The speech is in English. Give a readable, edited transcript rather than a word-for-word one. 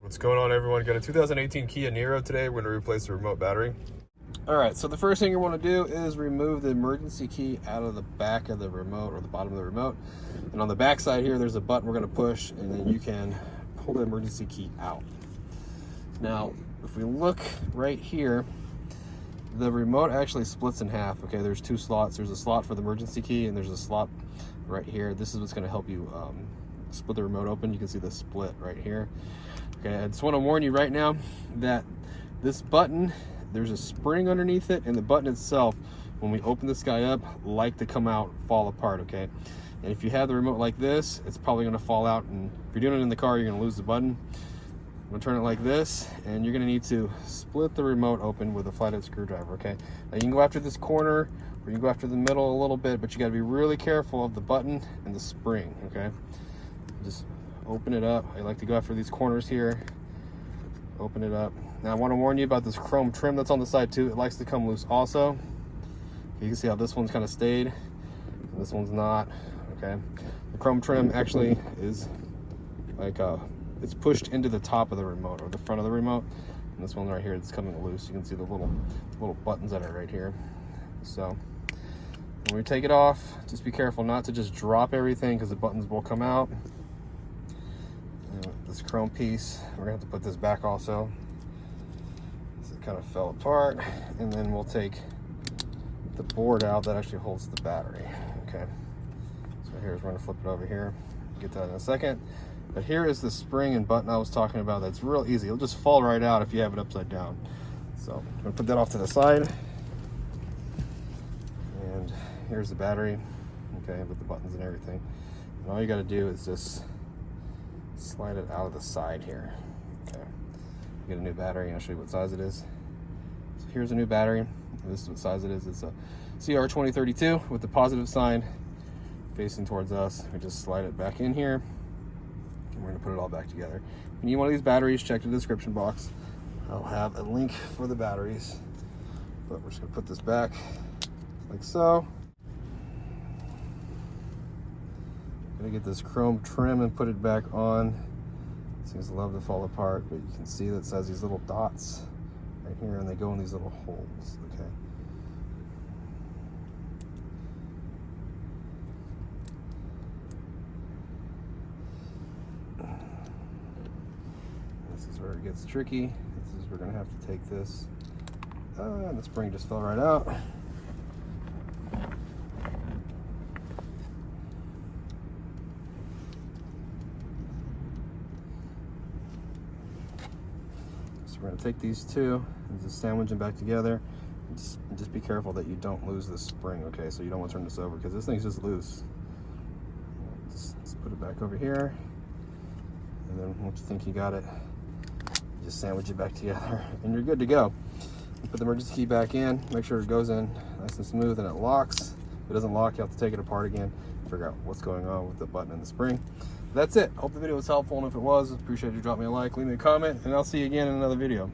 What's going on, everyone? Got a 2018 Kia Niro today. We're going to replace the remote battery. All right, so the first thing you want to do is remove the emergency key out of the back of the remote, or the bottom of the remote. And on the back side here, there's a button we're going to push, and then you can pull the emergency key out. Now, if we look right here, the remote actually splits in half. Okay, there's two slots. There's a slot for the emergency key, and there's a slot right here. This is what's going to help you split the remote open. You can see the split right here. Okay, I just want to warn you right now that this button, there's a spring underneath it, and the button itself, when we open this guy up, like to come out, fall apart, okay? And if you have the remote like this, it's probably going to fall out, and if you're doing it in the car, you're going to lose the button. I'm going to turn it like this, and you're going to need to split the remote open with a flathead screwdriver, okay? Now you can go after this corner, or you can go after the middle a little bit, but you got to be really careful of the button and the spring, okay? Just open it up. I like to go after these corners here. Open it up. Now I want to warn you about this chrome trim that's on the side too. It likes to come loose also. You can see how this one's kind of stayed and this one's not. Okay, the chrome trim actually is like it's pushed into the top of the remote, or the front of the remote, and this one right here is coming loose. You can see the little buttons that are right here. So when we take it off, just be careful not to just drop everything, because the buttons will come out. This chrome piece, we're gonna have to put this back also. So it kind of fell apart, and then we'll take the board out that actually holds the battery. Okay, so here's, we're gonna flip it over here, get that in a second. But here is the spring and button I was talking about. That's real easy. It'll just fall right out if you have it upside down. So I'm gonna put that off to the side, and here's the battery, okay, with the buttons and everything. And all you got to do is just slide it out of the side here. Okay, get a new battery, and I'll show you what size it is. So here's a new battery. This is what size it is. It's a CR2032 with the positive sign facing towards us. We just slide it back in here, and we're gonna put it all back together. If you need one of these batteries, check the description box. I'll have a link for the batteries. But we're just gonna put this back like so. Gonna get this chrome trim and put it back on. Seems to love to fall apart, but you can see that it has these little dots right here, and they go in these little holes. Okay. This is where it gets tricky. This is, we're gonna have to take this. And the spring just fell right out. We're gonna take these two and just sandwich them back together. And just be careful that you don't lose the spring, okay? So you don't want to turn this over, because this thing's just loose. Just put it back over here, and then once you think you got it, you just sandwich it back together, and you're good to go. You put the emergency key back in, make sure it goes in nice and smooth and it locks. If it doesn't lock, you have to take it apart again, figure out what's going on with the button and the spring. That's it. Hope the video was helpful, and if it was, appreciate you dropping me a like, leave me a comment, and I'll see you again in another video.